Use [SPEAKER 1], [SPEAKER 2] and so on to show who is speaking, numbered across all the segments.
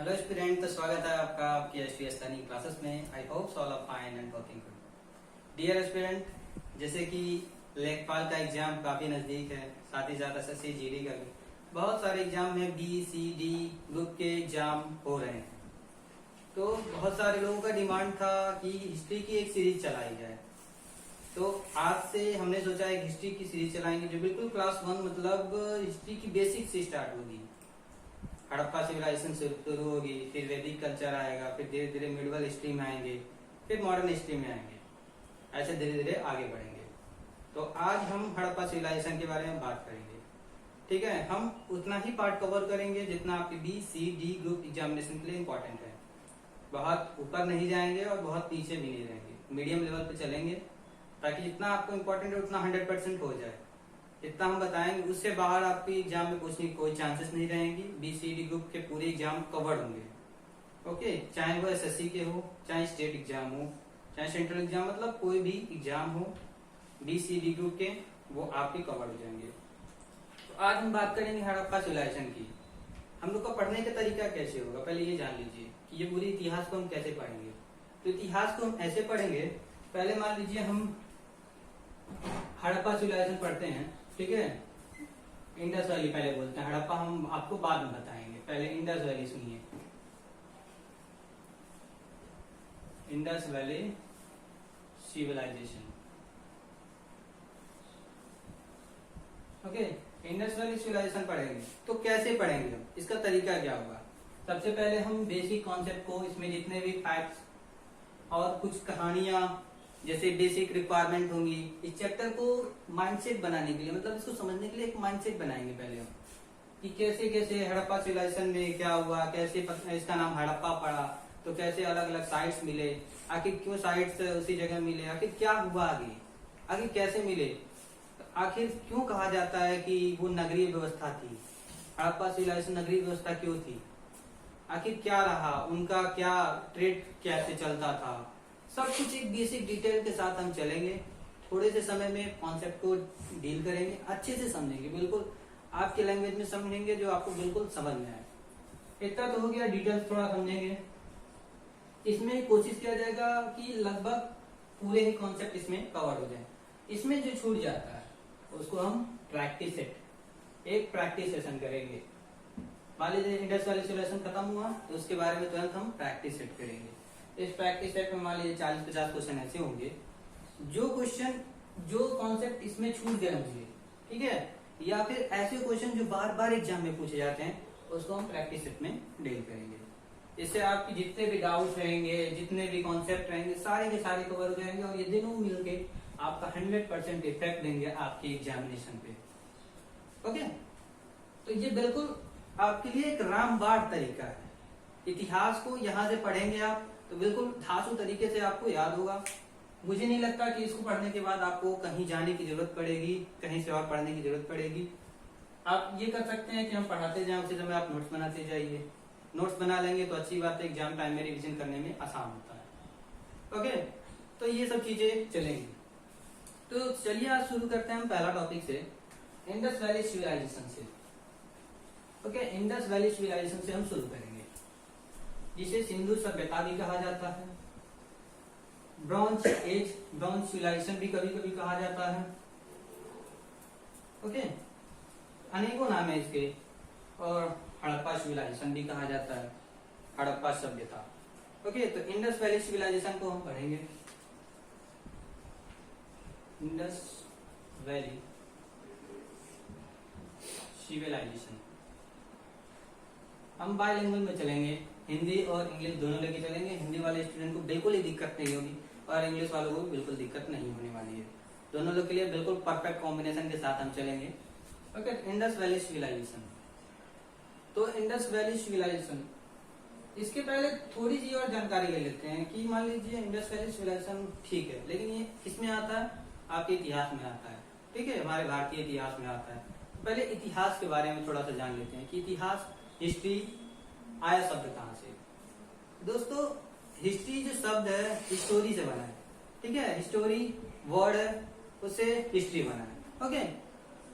[SPEAKER 1] Hello student, तो स्वागत है आपका आपकी एसटीएस लर्निंग क्लासेस में। I hope all are fine and working good. Dear student, जैसे कि लेखपाल का एग्जाम काफी नजदीक है, साथ ही साथ एसएससी जीडी का भी बहुत सारे एग्जाम में बी सी डी ग्रुप के एग्जाम हो रहे हैं। तो बहुत सारे लोगों का डिमांड था कि हिस्ट्री की एक सीरीज चलाई जाए। तो आज से हमने सोचा एक हिस्ट्री की सीरीज चलाएंगे जो बिल्कुल क्लास 1 मतलब हिस्ट्री की बेसिक से स्टार्ट होगी। हड़प्पा सिविलाइजेशन से शुरू होगी, फिर वैदिक कल्चर आएगा, फिर धीरे धीरे मिडिवल हिस्ट्री में आएंगे, फिर मॉडर्न हिस्ट्री में आएंगे, ऐसे धीरे धीरे आगे बढ़ेंगे। तो आज हम हड़प्पा सिविलाइजेशन के बारे में बात करेंगे। ठीक है, हम उतना ही पार्ट कवर करेंगे जितना आपके B C D group examination के लिए इम्पोर्टेंट है। बहुत ऊपर नहीं जाएंगे और बहुत पीछे भी नहीं रहेंगे, मीडियम लेवल पे चलेंगे ताकि जितना आपको इम्पोर्टेंट है उतना 100% हो जाए। इतना हम बताएंगे, उससे बाहर आपकी एग्जाम में पूछने की कोई चांसेस नहीं रहेंगी। बीसीडी ग्रुप के पूरे एग्जाम कवर्ड होंगे। ओके, चाहे वो एसएससी के हो, चाहे स्टेट एग्जाम हो, चाहे सेंट्रल एग्जाम, मतलब कोई भी एग्जाम हो बीसीडी ग्रुप के, वो आपके कवर्ड हो जाएंगे। तो आज हम बात करेंगे हड़प्पा सिविलाइजेशन की। हम लोग का पढ़ने का तरीका कैसे होगा, पहले ये जान लीजिए कि ये पूरी इतिहास को हम कैसे पढ़ेंगे। तो इतिहास को हम ऐसे पढ़ेंगे, पहले मान लीजिए हम हड़प्पा सिविलाइजेशन पढ़ते हैं, ठीक है। इंडस वैली पहले बोलते हैं, हड़प्पा हम आपको बाद में बताएंगे। पहले इंडस वैली सुनिए, Indus Valley civilisation. Okay, Indus Valley civilisation पढ़ेंगे। तो कैसे पढ़ेंगे हम, इसका तरीका क्या होगा। सबसे पहले हम बेसिक कॉन्सेप्ट को, इसमें जितने भी फैक्ट्स और कुछ कहानियां जैसे बेसिक रिक्वायरमेंट होंगी, इस चैप्टर को माइंडसेट बनाने के लिए, मतलब इसको समझने के लिए एक माइंडसेट बनाएंगे पहले हम कि कैसे कैसे हड़प्पा सिविलाइजेशन में क्या हुआ, कैसे इसका नाम हड़प्पा पड़ा, तो कैसे अलग अलग साइट्स मिले, आखिर क्यों साइट्स उसी जगह मिले, आखिर क्या हुआ आगे, आगे कैसे मिले, आखिर क्यों कहा जाता है कि वो नगरीय व्यवस्था थी, हड़प्पा सिविलाइजेशन नगरीय व्यवस्था क्यों थी, आखिर क्या रहा, उनका क्या ट्रेड कैसे चलता था, सब कुछ एक बेसिक डिटेल के साथ हम चलेंगे। थोड़े से समय में कॉन्सेप्ट को डील करेंगे, अच्छे से समझेंगे, बिल्कुल आपके लैंग्वेज में समझेंगे जो आपको बिल्कुल समझ में आए। इतना तो हो गया, डिटेल्स थोड़ा समझेंगे। इसमें कोशिश किया जाएगा कि लगभग पूरे ही कॉन्सेप्ट इसमें कवर हो जाए। इसमें जो छूट जाता है उसको हम प्रैक्टिस सेट, एक प्रैक्टिस सेशन करेंगे। मान लीजिए इंडस वैली सिविलाइजेशन खत्म हुआ तो उसके बारे में तुरंत हम प्रैक्टिस सेट करेंगे। इस प्रैक्टिस सेट में मान लीजिए 40-50 क्वेश्चन ऐसे होंगे, जो क्वेश्चन जो कॉन्सेप्ट इसमें छूट गए मुझे, ठीक है, या फिर ऐसे क्वेश्चन जो बार बार एग्जाम में पूछे जाते हैं, उसको हम प्रैक्टिस सेट में डील करेंगे। इससे आपके जितने भी डाउट रहेंगे, जितने भी कॉन्सेप्ट रहेंगे, सारे के सारे कवर हो जाएंगे और ये दोनों मिलके आपका 100% इफेक्ट देंगे आपके एग्जामिनेशन पे। ओके, तो ये बिल्कुल आपके लिए एक रामबाण तरीका है। इतिहास को यहाँ से पढ़ेंगे आप तो बिल्कुल धांसू तरीके से आपको याद होगा। मुझे नहीं लगता कि इसको पढ़ने के बाद आपको कहीं जाने की जरूरत पड़ेगी, कहीं से और पढ़ने की जरूरत पड़ेगी। आप ये कर सकते हैं कि हम पढ़ाते जाएं, उसी समय आप नोट्स बनाते जाइए। नोट्स बना लेंगे तो अच्छी बात है, एग्जाम टाइम में रिविजन करने में आसान होता है। ओके, तो ये सब चीजें चलेंगी। तो चलिए आज शुरू करते हैं हम पहला टॉपिक से, इंडस वैली सिविलाइजेशन से। ओके, इंडस वैली सिविलाइजेशन से हम शुरू करेंगे, जिसे सिंधु सभ्यता भी कहा जाता है, ब्रॉन्ज एज, ब्रॉन्ज सिविलाइजेशन भी कभी कभी कहा जाता है। ओके, अनेकों नाम है इसके, और हड़प्पा सिविलाइजेशन भी कहा जाता है, हड़प्पा सभ्यता। ओके, तो इंडस वैली सिविलाइजेशन को हम पढ़ेंगे। इंडस वैली सिविलाइजेशन हम बायलिंगुअल में चलेंगे, हिंदी और इंग्लिश दोनों लेके चलेंगे। हिंदी वाले स्टूडेंट को बिल्कुल ही दिक्कत नहीं होगी और इंग्लिश वालों को बिल्कुल दिक्कत नहीं होने वाली है। दोनों लोग के लिए बिल्कुल परफेक्ट कॉम्बिनेशन के साथ हम चलेंगे। Okay, Indus Valley civilisation. तो इंडस वैली सिविलाइजेशन, इसके पहले थोड़ी सी और जानकारी ले लेते हैं कि मान लीजिए इंडस वैली सिविलाइजेशन ठीक है, लेकिन ये किसमें आता है, आपके इतिहास में आता है, ठीक है, हमारे भारतीय इतिहास में आता है। पहले इतिहास के बारे में थोड़ा सा जान लेते हैं कि इतिहास, हिस्ट्री आया शब्द कहां से। दोस्तों, हिस्ट्री जो शब्द है हिस्टोरी से बना है, ठीक है, हिस्टोरी वर्ड है, उससे हिस्ट्री बना है। ओके,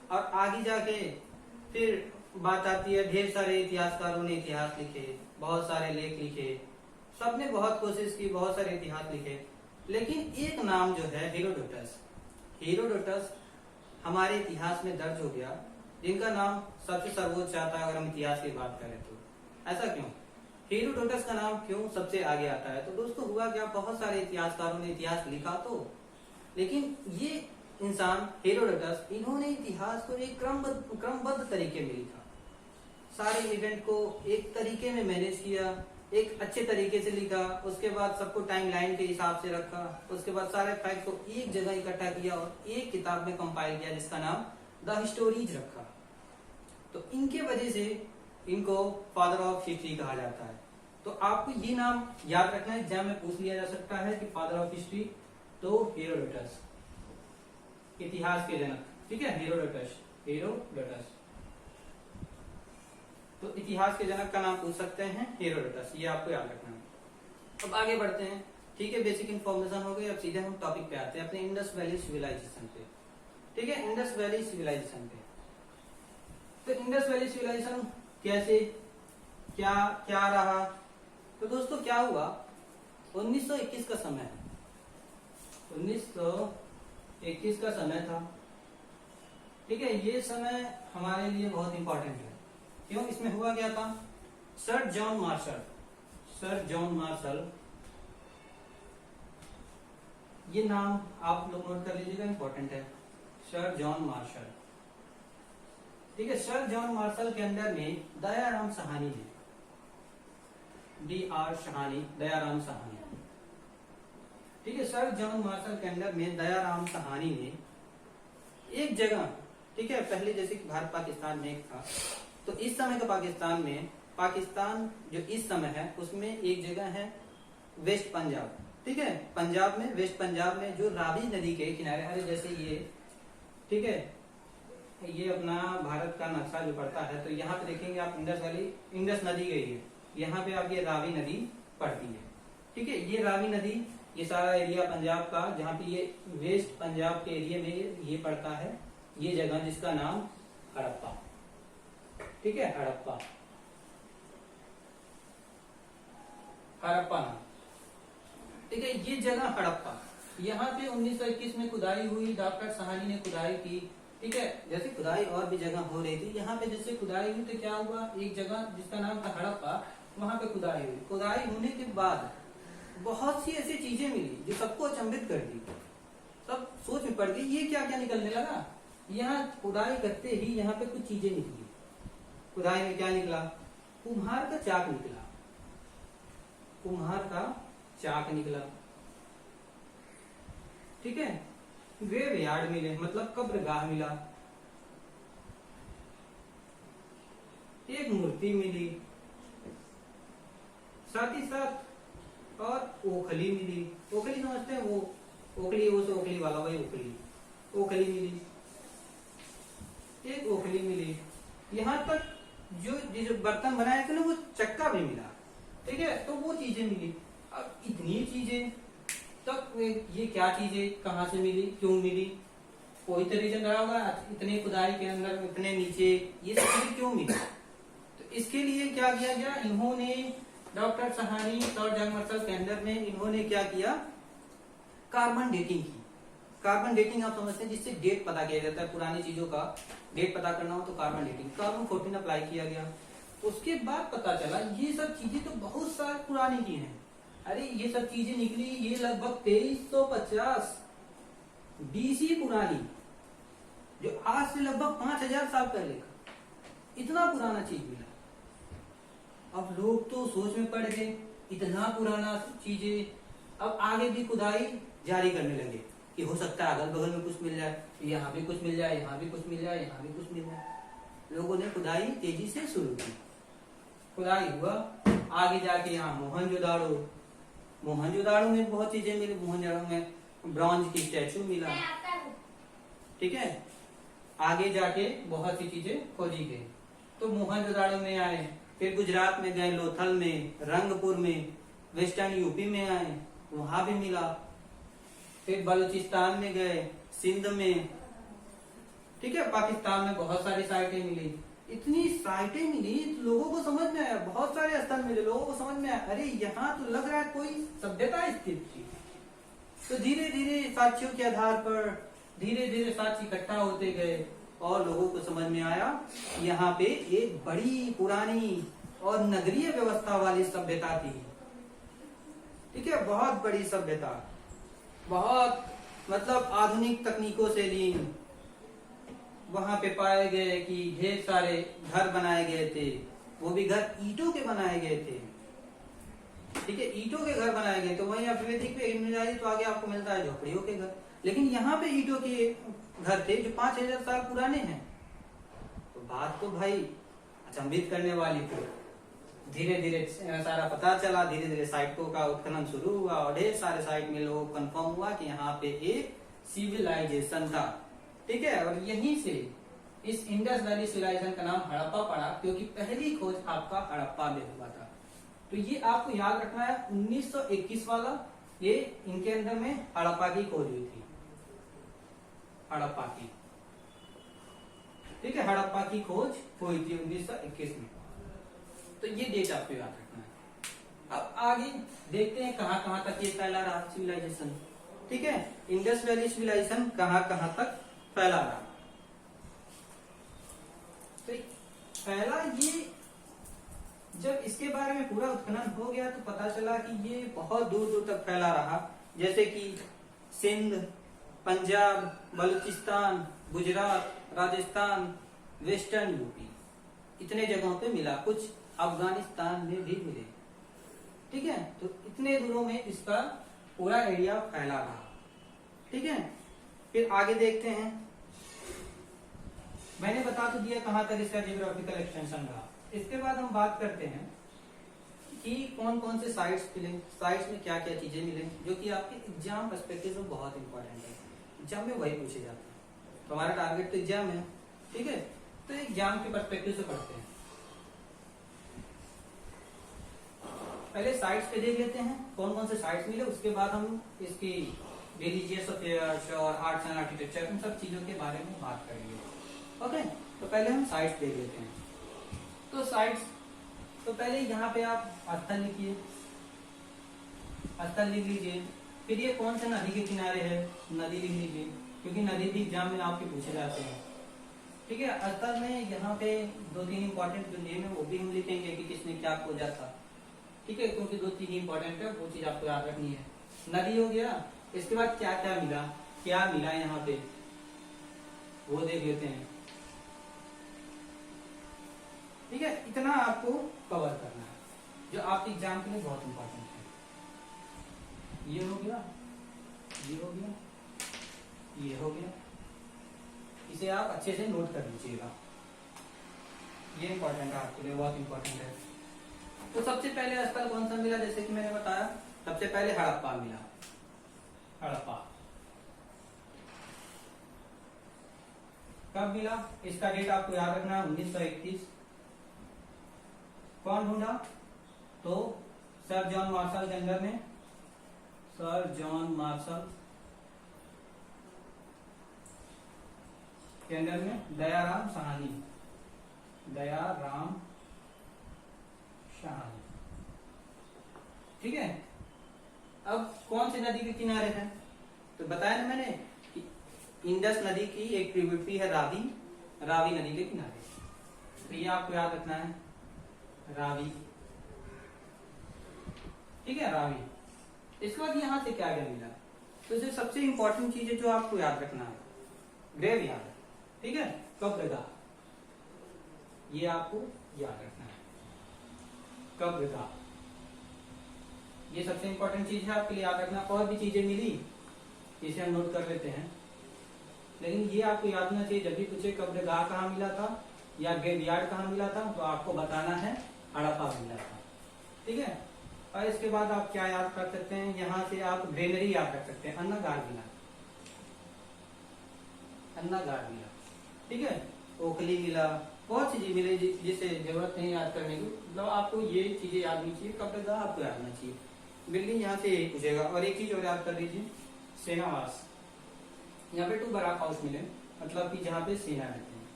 [SPEAKER 1] और आगे जाके फिर बात आती है, ढेर सारे इतिहासकारों ने इतिहास लिखे, बहुत सारे लेख लिखे, सबने बहुत कोशिश की, बहुत सारे इतिहास लिखे, लेकिन एक नाम जो है हेरोडोटस, हेरोडोटस हमारे इतिहास में दर्ज हो गया, जिनका नाम सबसे सर्वोच्च आता है अगर हम इतिहास की बात करें तो। ऐसा क्यों? हेरोडोटस का नाम क्यों सबसे आगे आता है? तो दोस्तों हुआ क्या, बहुत सारे इतिहासकारों ने इतिहास लिखा तो, लेकिन ये इंसान हेरोडोटस, इन्होंने इतिहास को एक क्रमबद्ध तरीके में लिखा, सारे इवेंट को एक तरीके में मैनेज किया, एक अच्छे तरीके से लिखा, उसके बाद सबको टाइमलाइन के हिसाब से रखा, उसके बाद सारे फैक्ट को एक जगह इकट्ठा किया और एक किताब में कंपाइल किया जिसका नाम द हिस्टोरीज रखा। तो इनके वजह से इनको फादर ऑफ हिस्ट्री कहा जाता है। तो आपको ये नाम याद रखना है, एग्जाम में पूछ लिया जा सकता है कि फादर ऑफ हिस्ट्री, तो हेरोडोटस, इतिहास के जनक, ठीक है, हेरोडोटस, हेरोडोटस। तो इतिहास के जनक का नाम पूछ सकते हैं हेरोडोटस, ये आपको याद रखना है। अब आगे बढ़ते हैं, ठीक है, बेसिक इन्फॉर्मेशन हो गई। अब सीधे हम टॉपिक पे आते हैं, अपने इंडस वैली सिविलाइजेशन पे, ठीक है, इंडस वैली सिविलाइजेशन पे। तो इंडस वैली सिविलाइजेशन कैसे, क्या क्या रहा? तो दोस्तों क्या हुआ, 1921 का समय, 1921 का समय था, ठीक है। ये समय हमारे लिए बहुत इंपॉर्टेंट है। क्यों? इसमें हुआ क्या था, sir John Marshall, sir John Marshall, ये नाम आप लोग नोट कर लीजिएगा, इंपॉर्टेंट है, सर जॉन मार्शल, ठीक है। सर जॉन मार्शल के अंडर में दयाराम साहनी है, DR साहनी, दयाराम साहनी, ठीक है। सर जॉन मार्शल के अंडर में दयाराम साहनी ने एक जगह, ठीक है, पहले जैसे कि भारत पाकिस्तान में एक था, तो इस समय का पाकिस्तान में, पाकिस्तान जो इस समय है उसमें एक जगह है वेस्ट पंजाब, ठीक है, पंजाब में, वेस्ट पंजाब में जो रावी नदी के किनारे, अरे जैसे ये, ठीक है, ये अपना भारत का नक्शा जो पड़ता है, तो यहाँ पे देखेंगे आप इंडस वैली, इंडस नदी गई है, यहाँ पे आप ये रावी नदी पड़ती है, ठीक है। ये रावी नदी, ये सारा एरिया पंजाब का, जहाँ पे ये वेस्ट पंजाब के एरिया में ये पड़ता है, ये जगह जिसका नाम हड़प्पा, ठीक है, हड़प्पा, हड़प्पा नाम, ठीक है, ये जगह हड़प्पा, यहाँ पे 1921 में खुदाई हुई, डॉक्टर साहनी ने खुदाई की, ठीक है। जैसे खुदाई और भी जगह हो रही थी, यहाँ पे जैसे खुदाई हुई तो क्या हुआ, एक जगह जिसका नाम था हड़प्पा, वहां पे खुदाई हुई, खुदाई होने के बाद बहुत सी ऐसी चीजें मिली जो सबको अचंभित कर दी, सब सोच में पड़ गई, ये क्या क्या निकलने लगा। यहाँ खुदाई करते ही यहाँ पे कुछ चीजें निकली, खुदाई में क्या निकला, कुम्हार का चाक निकला, कुम्हार का चाक निकला, ठीक है। ग्रेवयार्ड मिले, मतलब कब्रगाह मिला, एक मूर्ति मिली, साथ ही साथ और ओखली मिली, ओखली समझते हैं, वो ओखली, वो ओखली वाला, वही ओखली, ओखली मिली, एक ओखली मिली, यहाँ तक जो बर्तन बनाए थे ना वो चक्का भी मिला, ठीक है। तो वो चीजें मिली। अब इतनी चीजें, तब ये क्या चीजें कहाँ से मिली, क्यों मिली, कोई तो रीजन रहा होगा, इतने खुदाई के अंदर, इतने नीचे ये सब चीजें क्यों मिली। तो इसके लिए क्या किया गया, इन्होंने डॉक्टर साहनी और जॉन मार्शल के अंदर में इन्होंने क्या किया, कार्बन डेटिंग की। कार्बन डेटिंग आप समझते हैं, जिससे डेट पता किया जाता है, पुरानी चीजों का डेट पता करना हो तो कार्बन डेटिंग, कार्बन 14 अप्लाई किया गया। उसके बाद पता चला ये सब चीजें तो बहुत साल पुरानी की हैं, अरे ये सब चीजें निकली, ये लगभग 2350 BC पुरानी, जो आज से लगभग 5000 साल पहले का, इतना पुराना चीज मिला। अब लोग तो सोच में पड़ गए, इतना पुराना चीजें, अब आगे भी खुदाई जारी करने लगे कि हो सकता है अगल बगल में कुछ मिल जाए, यहाँ भी कुछ मिल जाए, यहाँ भी कुछ मिल जाए, यहाँ भी कुछ मिल जाए। लोगों ने खुदाई तेजी से शुरू की, खुदाई हुआ, आगे जाके यहाँ मोहनजोदाड़ो, मोहनजोदाड़ो में बहुत चीजें मिली, मोहनजोदाड़ो में ब्रॉन्ज की स्टैचू मिला, ठीक है। आगे जाके बहुत सी चीजें खोजी गई, तो मोहनजोदाड़ो में आए, फिर गुजरात में गए, लोथल में, रंगपुर में, वेस्टर्न यूपी में आए, वहां भी मिला, फिर बलूचिस्तान में गए, सिंध में, ठीक है, पाकिस्तान में बहुत सारी साइटें मिली, इतनी साइटें मिली तो लोगों को समझ में आया, बहुत सारे स्थल मिले, लोगों को समझ में आया, अरे यहाँ तो लग रहा है कोई सभ्यता स्थित थी। तो धीरे धीरे साक्ष्यों के आधार पर धीरे धीरे साक्ष्य इकट्ठा होते गए और लोगों को समझ में आया यहाँ पे एक बड़ी पुरानी और नगरीय व्यवस्था वाली सभ्यता थी। ठीक है, बहुत बड़ी सभ्यता, बहुत मतलब आधुनिक तकनीकों से लीन। वहां पे पाए गए कि ढेर सारे घर बनाए गए थे, वो भी घर ईंटों के बनाए गए थे। ठीक है, ईंटों के घर बनाए गए। तो वहीं आयुर्वेदिक पे तो आगे आपको मिलता है झोपड़ियों के घर, लेकिन यहाँ पे ईंटों के घर थे जो 5000 साल पुराने हैं। तो बात तो भाई अचंभित करने वाली थी। धीरे धीरे सारा पता चला, धीरे धीरे साइटों का उत्खनन शुरू हुआ और ढेर सारे साइट में लोगों को कंफर्म हुआ कि यहाँ पे एक सिविलाइजेशन था। ठीक है, और यहीं से इस इंडस वैली सिविलाइजेशन का नाम हड़प्पा पड़ा, क्योंकि पहली खोज आपका हड़प्पा में हुआ था। तो ये आपको याद रखना है, 1921 वाला, ये इनके अंदर में हड़प्पा की खोज हुई थी, हड़प्पा की। ठीक है, हड़प्पा की खोज हुई थी 1921 में। तो ये डेट आपको याद रखना है। अब आगे देखते हैं कहां कहां तक ये फैला रहा सिविलाइजेशन। ठीक है, इंडस वैली सिविलाइजेशन कहां कहां तक फैला रहा। तो पहला ये जब इसके बारे में पूरा उत्खनन हो गया तो पता चला कि ये बहुत दूर दूर तक फैला रहा, जैसे कि सिंध, पंजाब, बलूचिस्तान, गुजरात, राजस्थान, वेस्टर्न यूपी, इतने जगहों पे मिला, कुछ अफगानिस्तान में भी मिले। ठीक है, तो इतने दूरों में इसका पूरा एरिया फैला रहा। ठीक है, फिर आगे देखते हैं। मैंने बता तो दिया कहां तक इसका जियोग्राफिकल एक्सटेंशन रहा। इसके बाद हम बात करते हैं कि कौन कौन से साइट्स मिले, साइट्स में क्या क्या चीजें मिले, जो कि आपके एग्जाम पर्सपेक्टिव में बहुत इंपॉर्टेंट है। एग्जाम में वही पूछे जाते हैं, तो हमारा टारगेट तो एग्जाम है। ठीक है, तो एग्जाम के पर्सपेक्टिव से पढ़ते हैं। पहले साइट्स पे देख लेते हैं कौन कौन से साइट्स मिले, उसके बाद हम इसकी रिलीजियस अफेयर्स और आर्ट्स एंड आर्किटेक्चर, इन सब चीजों के बारे में बात करेंगे। ओके, तो पहले हम साइट्स देख लेते हैं। तो साइट्स, तो पहले यहाँ पे आप स्थल लिखिए, स्थल लिख लीजिए। फिर ये कौन से नदी के किनारे है, नदी लिख लीजिए, क्योंकि नदी भी एग्जाम में आपके पूछे जाते हैं। ठीक है, स्थल में यहाँ पे 2-3 इंपॉर्टेंट जो नेम है वो भी हम लिखेंगे कि किसने क्या खोजा था। ठीक है, क्योंकि 2-3 इंपॉर्टेंट है, वो चीज आपको याद रखनी है। नदी हो गया, इसके बाद क्या क्या मिला, क्या मिला यहाँ पे वो देख लेते हैं। ठीक है, इतना आपको कवर करना है जो आपके एग्जाम के लिए बहुत इंपॉर्टेंट है। ये हो गया, ये हो गया, ये हो गया, इसे आप अच्छे से नोट कर लीजिएगा, ये इंपॉर्टेंट है आपके लिए, बहुत इंपॉर्टेंट है। तो सबसे पहले स्थल कौन सा मिला, जैसे कि मैंने बताया, सबसे पहले हड़प्पा मिला। हड़प्पा कब मिला, इसका डेट आपको याद रखना, 1921। कौन ढूंढा, तो सर जॉन मार्शल जंगर ने, सर जॉन मार्शल के अंदर में दयाराम साहनी, दयाराम साहनी। ठीक है, अब कौन सी नदी के किनारे है, तो बताया ना मैंने कि इंडस नदी की एक ट्रिब्यूटरी है रावी, रावी नदी के किनारे। तो ये आपको याद रखना है, रावी। ठीक है, रावी। इसके बाद यहां से क्या क्या मिला, तो इसे सबसे इंपॉर्टेंट चीज है जो आपको याद रखना है, ग्रेव यार्ड। ठीक है, कब्रगाह, ये आपको याद रखना है, कब्रगाह, ये सबसे इंपॉर्टेंट चीज है आपके लिए याद रखना। और भी चीजें मिली, इसे हम नोट कर लेते हैं, लेकिन ये आपको याद होना चाहिए, जब भी पूछे कब्रगाह कहाँ मिला था या ग्रेव यार्ड कहाँ मिला था, तो आपको बताना है हड़प्पा मिला था। ठीक है, और इसके बाद आप क्या याद कर सकते हैं, यहाँ से आप ग्रेनरी याद रख सकते हैं, अन्नागार मिला, अन्नागार मिला। ठीक है, ओखली मिला, बहुत सी चीज मिले जिसे जरूरत नहीं याद करने की, मतलब आपको ये चीजें याद नहीं चाहिए, कब्रगाह आपको याद होना चाहिए। बिल्डिंग यहाँ से यही पूछेगा। और एक चीज और याद कर लीजिए, सेनावास, यहाँ पे 2 बराक हाउस मिले, मतलब कि जहाँ पे सेना रहते हैं,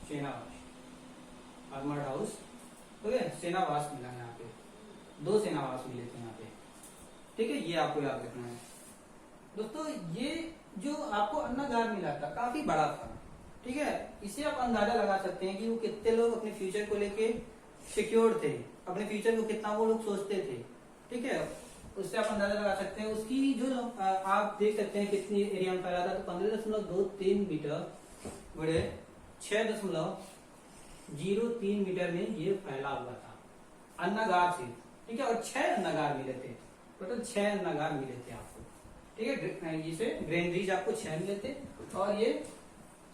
[SPEAKER 1] सेनावास। आर्मर्ड हाउस, ओके, सेनावास मिला यहाँ पे, 2 सेनावास मिले थे यहाँ पे, ठीक है, ये आपको याद रखना है दोस्तों। ये जो आपको अन्नागार मिला था काफी बड़ा था, ठीक है, इससे आप अंदाजा लगा सकते हैं कि वो कितने लोग अपने फ्यूचर को लेके सिक्योर थे, अपने फ्यूचर को कितना वो लोग सोचते थे, ठीक है, उससे आप अंदाजा लगा सकते हैं। उसकी जो आप देख सकते हैं कितनी एरिया में फैला था, तो 15.23 मीटर बड़े 6.03 मीटर में ये फैला हुआ था अन्नागार से, ठीक है, और 6 अन्नागार मिले थे, टोटल 6 अन्नागार मिले थे आपको, ठीक है, इसे ग्रेनरीज आपको 6 मिले थे और ये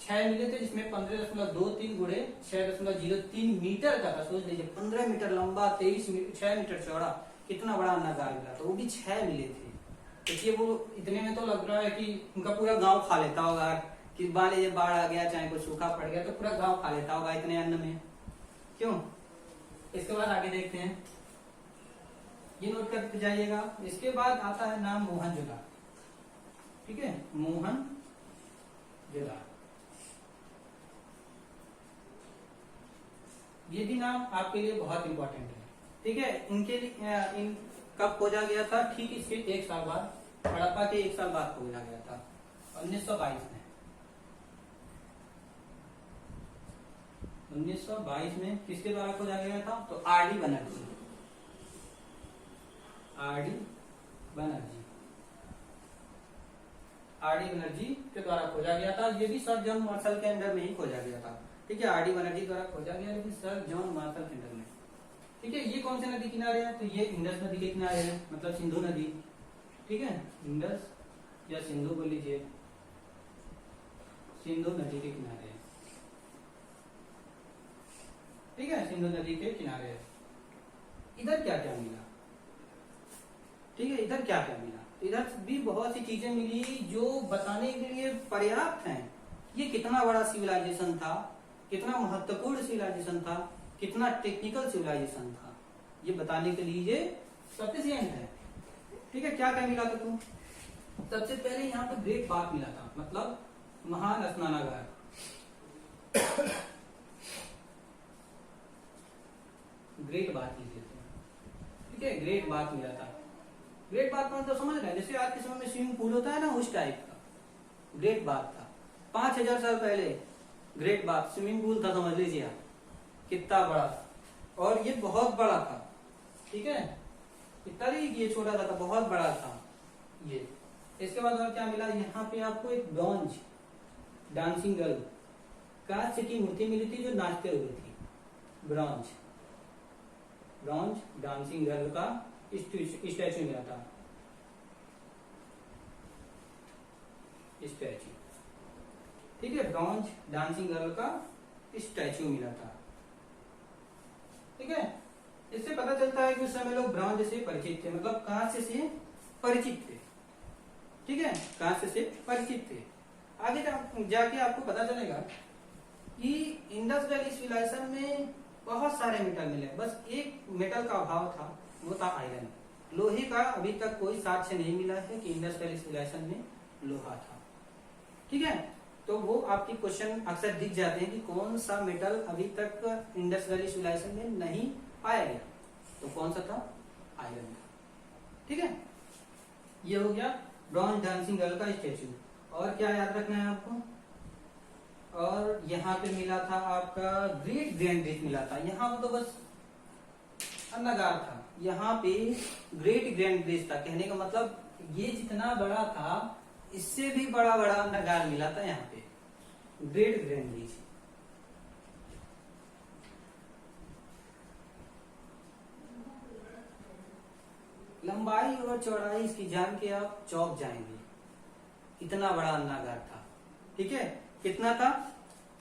[SPEAKER 1] 6 मिले थे, जिसमें 15.23 गुणे 6.03 मीटर का था। सोच लीजिए 15 मीटर लंबा, 6 मीटर चौड़ा, कितना बड़ा अन्नागार मिला, तो वो भी 6 मिले थे। देखिए वो इतने में तो लग रहा है कि उनका पूरा गांव खा लेता होगा, कि मान लीजिए बाढ़ आ गया, चाहे कोई सूखा पड़ गया, तो पूरा गांव खा लेता होगा इतने अन्न में, क्यों। इसके बाद आगे देखते हैं, ये नोट करते जाइएगा। इसके बाद आता है नाम मोहनजोदड़ो, ठीक है, मोहनजोदड़ो, ये भी नाम आपके लिए बहुत इंपॉर्टेंट है, ठीक है। इनके लिए इन कब खोजा गया था, ठीक इसके 1 साल बाद, हड़प्पा के 1 साल बाद खोजा गया था 1922 में। 1922 में किसके द्वारा खोजा गया था, तो RD. Banerjee, RD. Banerjee, RD. Banerjee के द्वारा खोजा गया था। ये भी सर जॉन मार्शल के अंडर में ही खोजा गया था, ठीक है, आर.डी. बनर्जी द्वारा खोजा गया, लेकिन सर जॉन मार्शल के अंडर में, ठीक है। ये कौन से नदी किनारे है, तो ये इंडस नदी के किनारे है, मतलब सिंधु नदी, ठीक है, इंडस या सिंधु बोल लीजिए, सिंधु नदी के किनारे है, ठीक है, सिंधु नदी के किनारे है। इधर क्या क्या मिला, ठीक है, इधर क्या क्या मिला, इधर भी बहुत सी चीजें मिली जो बताने के लिए पर्याप्त हैं। ये कितना बड़ा सिविलाइजेशन था, कितना महत्वपूर्ण सिविलाइजेशन था, कितना टेक्निकल सिविलाइजेशन था, ये बताने के लिए ये सफिशिएंट है, ठीक है। क्या क्या मिला था तुम, सबसे पहले यहाँ पे ग्रेट बाथ मिला था, मतलब महान स्नानागार, ग्रेट बाथ लिख देते हैं, ठीक है, ग्रेट बाथ मिला था। ग्रेट बाथ मतलब तो समझ रहे हैं, जैसे आज के समय में स्विमिंग पूल होता है ना, उस टाइप का ग्रेट बाथ था। 5000 साल पहले ग्रेट बाथ स्विमिंग पूल था, समझ लीजिए आप कितना बड़ा था, और ये बहुत बड़ा था, ठीक है, इतना नहीं कि ये छोटा था, बहुत बड़ा था ये। इसके बाद और क्या मिला, यहाँ पे आपको एक ब्रॉन्ज डांसिंग गर्ल, कांच की मूर्ति मिली थी जो नाचते हुए थी, ब्रॉन्ज डांसिंग गर्ल का स्टैचू मिला था, स्टैचू, ठीक है, ब्रॉन्ज डांसिंग गर्ल का स्टैचू मिला था, ठीक है। इससे पता चलता है कि उस समय लोग ब्रॉन्ज से परिचित थे, मतलब कांस्य से परिचित थे, ठीक है, कांस्य से परिचित थे। आगे जाके आपको पता चलेगा कि इंडस वैली सिविलाइजेशन में बहुत सारे मेटल मिले, बस एक मेटल का अभाव था, वो था आयरन। लोहे का अभी तक कोई साक्ष्य नहीं मिला है कि इंडस वैली सिविलाइजेशन में लोहा था, ठीक है। तो वो आपकी क्वेश्चन अक्सर दिख जाते हैं कि कौन सा मेटल अभी तक इंडस वैली सिविलाइजेशन में नहीं पाया गया, तो कौन सा था, आयरन था, ठीक है। ये हो गया ब्रॉन्ज डांसिंग गर्ल का स्टैचू। और क्या याद रखना है आपको, और यहाँ पे मिला था आपका ग्रेट ग्रैंड ब्रिज मिला था, यहाँ पे तो बस अन्नागार था, यहाँ पे ग्रेट ग्रैंड ब्रिज था, कहने का मतलब ये जितना बड़ा था इससे भी बड़ा बड़ा अन्नागार मिला था यहाँ पे, ग्रेट ग्रैंड ब्रिज। लंबाई और चौड़ाई इसकी जान के आप चौंक जाएंगे, इतना बड़ा अन्नागार था, ठीक है। कितना था,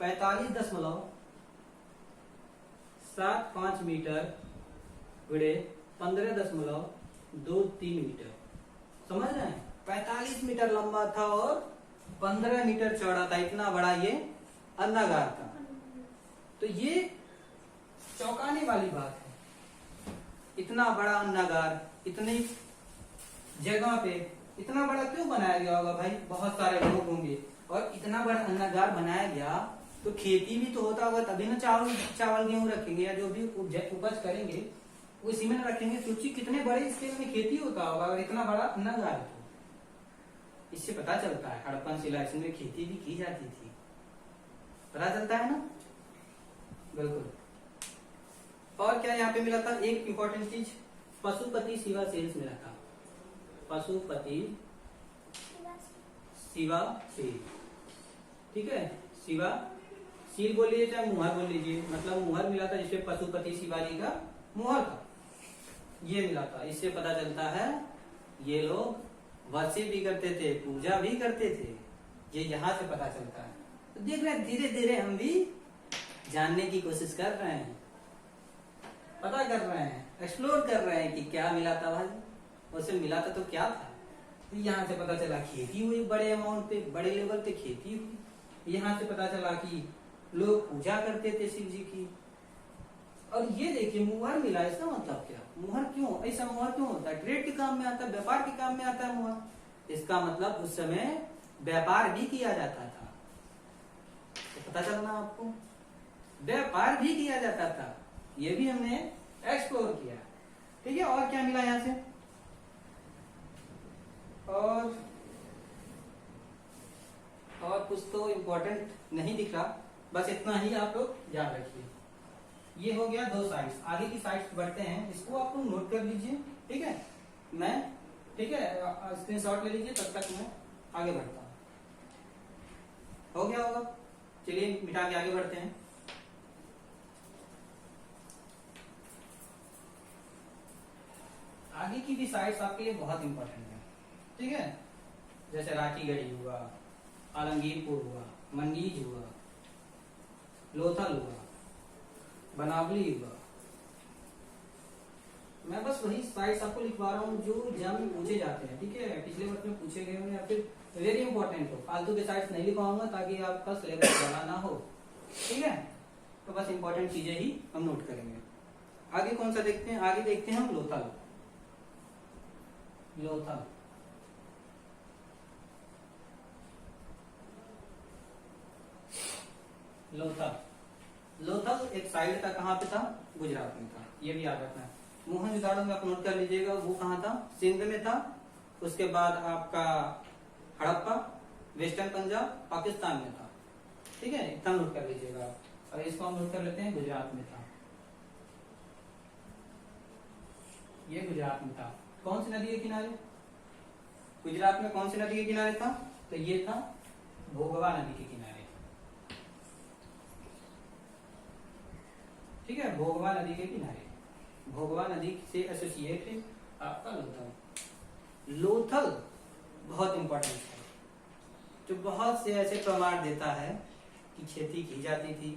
[SPEAKER 1] 45.75 मीटर गुणे 15.23 मीटर, समझ रहे हैं, 45 मीटर लंबा था और 15 मीटर चौड़ा था, इतना बड़ा ये अन्नागार था। तो ये चौंकाने वाली बात है, इतना बड़ा अन्नागार इतनी जगह पे इतना बड़ा क्यों बनाया गया होगा भाई, बहुत सारे लोग होंगे और इतना बड़ा अन्नागार बनाया गया, तो खेती भी तो होता होगा तभी ना चावल गेहूं रखेंगे या जो भी उपज करेंगे वो इसी में ना रखेंगे। सोचिए कितने बड़े स्केल में खेती होता होगा और इतना बड़ा नगर है। तो इससे पता चलता है हड़प्पन शिलालेख में खेती भी की जाती थी, पता चलता है ना। बिल्कुल। और क्या यहाँ पे मिला था, एक इंपॉर्टेंट चीज, पशुपति शिवा सेल्स मिला था। पशुपति शिवा सेल, ठीक है। शिवा सील बोल लीजिए चाहे मुहर बोल लीजिए, मतलब मुहर मिला था जिसपे पशुपति शिवाजी का मुहर था, ये मिला था। इससे पता चलता है ये लोग वर्शिप भी करते थे, पूजा भी करते थे, ये यहाँ से पता चलता है। तो देख रहे हैं धीरे धीरे हम भी जानने की कोशिश कर रहे हैं, पता कर रहे हैं, एक्सप्लोर कर रहे हैं कि क्या मिला था भाई, उसे मिला था तो क्या था। तो यहाँ से पता चला खेती हुई बड़े अमाउंट पे, बड़े लेवल पे खेती हुई। यहाँ से पता चला कि लोग पूजा करते थे शिव जी की। और ये देखिए मुहर मिला, इसका मतलब क्या, मुहर क्यों ऐसा, मुहर क्यों होता है, ट्रेड के काम में आता है, व्यापार के काम में आता है मुहर। इसका मतलब उस समय व्यापार भी किया जाता था, तो पता चलना आपको, व्यापार भी किया जाता था, ये भी हमने एक्सप्लोर किया, ठीक है। और क्या मिला यहाँ से, और कुछ तो इम्पोर्टेंट नहीं दिख रहा, बस इतना ही आप लोग याद रखिए। ये हो गया 2 साइड्स। आगे की साइड्स बढ़ते हैं, इसको आप लोग नोट कर लीजिए, ठीक है। मैं, ठीक है, स्क्रीनशॉट ले लीजिए, तब तक मैं आगे बढ़ता हूँ। हो गया होगा, चलिए मिटा के आगे बढ़ते हैं। आगे की भी साइट्स आपके लिए बहुत इंपॉर्टेंट है, ठीक है। जैसे राखीगढ़ी हुआ, आलमगीरपुर हुआ, मंडीज हुआ, लोथल हुआ, बनावली हुआ। मैं बस वही साइट्स आपको लिखवा रहा हूँ जो एग्जाम में पूछे जाते हैं, ठीक है। पिछले वर्ष में पूछे गए होंगे या फिर वेरी इंपॉर्टेंट हो। फालतू के साइट्स नहीं लिखवाऊंगा ताकि आपका सिलेबस बड़ा ना हो, ठीक है। तो बस इंपॉर्टेंट चीजें ही हम नोट करेंगे। आगे कौन सा देखते हैं, आगे देखते हैं हम लोथल। लोथल, लोथल, लोथल एक साइड था, कहाँ पे था, गुजरात में था, ये भी याद रखना है। मोहनजोदाड़ो में आप नोट कर लीजिएगा, वो कहाँ था, सिंध में था। उसके बाद आपका हड़प्पा वेस्टर्न पंजाब पाकिस्तान में था, ठीक है, इतना नोट कर लीजिएगा आप। और इसको हम नोट कर लेते हैं, गुजरात में था, ये गुजरात में था। कौन सी नदी के किनारे, गुजरात में कौन सी नदी के किनारे था, तो ये था भोगवा नदी के किनारे, ठीक है, भोगवा नदी के किनारे। भोगवा नदी से एसोसिएट है आपका लोथल। लोथल बहुत इंपॉर्टेंट है, जो बहुत से ऐसे प्रमाण देता है कि खेती की जाती थी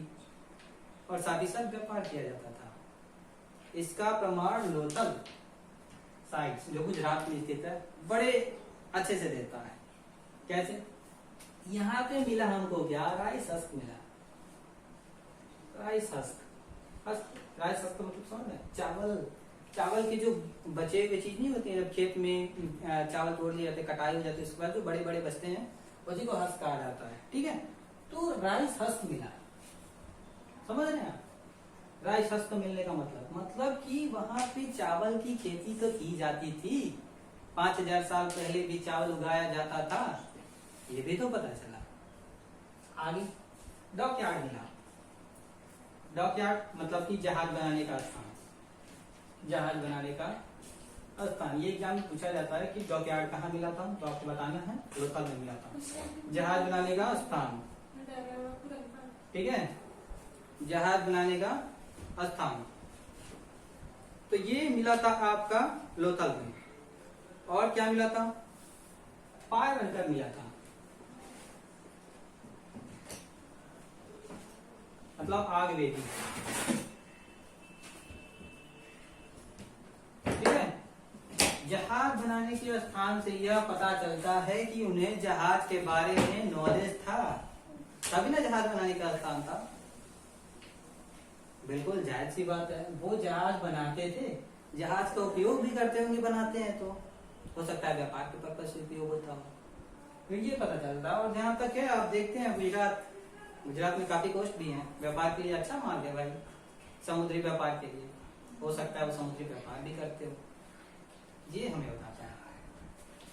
[SPEAKER 1] और साथ ही साथ व्यापार किया जाता था। इसका प्रमाण लोथल साइट्स जो गुजरात में स्थित है बड़े अच्छे से देता है। कैसे, यहाँ पे मिला हमको क्या, राइस हस्क मिला, राइस हस्क। राइस हस्क का मतलब समझ में, चावल, चावल के जो बचे हुए चीज नहीं होती है, जब खेत में चावल तोड़ लिए जाते, कटाई हो जाती है, उसके बाद जो बड़े बड़े बचते हैं उसी को हस्क कहा जाता है, ठीक है। तो राइस हस्क मिला, समझ रहे हैं आप, राइस हस्क मिलने का मतलब कि वहां पे चावल की खेती तो की जाती थी, 5000 साल पहले भी चावल उगाया जाता था, ये भी तो पता चला। आगे डॉकयार्ड मिला, डॉकयार्ड मतलब कि जहाज बनाने का स्थान, जहाज बनाने का स्थान। ये एग्जाम में पूछा जाता है कि डॉकयार्ड कहाँ मिला था, तो आपको बताना है लोथल में मिला था, जहाज बनाने का स्थान, ठीक है, जहाज बनाने का स्थान। तो ये मिला था आपका लोथल में। और क्या मिला था, फायर हंटर मिला था, मतलब आग वेदी, ठीक है। जहाज बनाने के स्थान से यह पता चलता है कि उन्हें जहाज के बारे में नॉलेज था, तभी ना जहाज बनाने का स्थान था। बिल्कुल जायज सी बात है, वो जहाज बनाते थे, जहाज का उपयोग भी करते होंगे, बनाते हैं तो हो सकता है व्यापार के पर्पज से उपयोग होता हो, फिर ये पता चलता। और जहां तक है आप देखते हैं गुजरात गुजरात में काफी कोस्ट भी है, व्यापार के लिए अच्छा मार्ग है भाई, समुद्री व्यापार के लिए हो सकता है वो समुद्री व्यापार भी करते हो, ये हमें बताता है।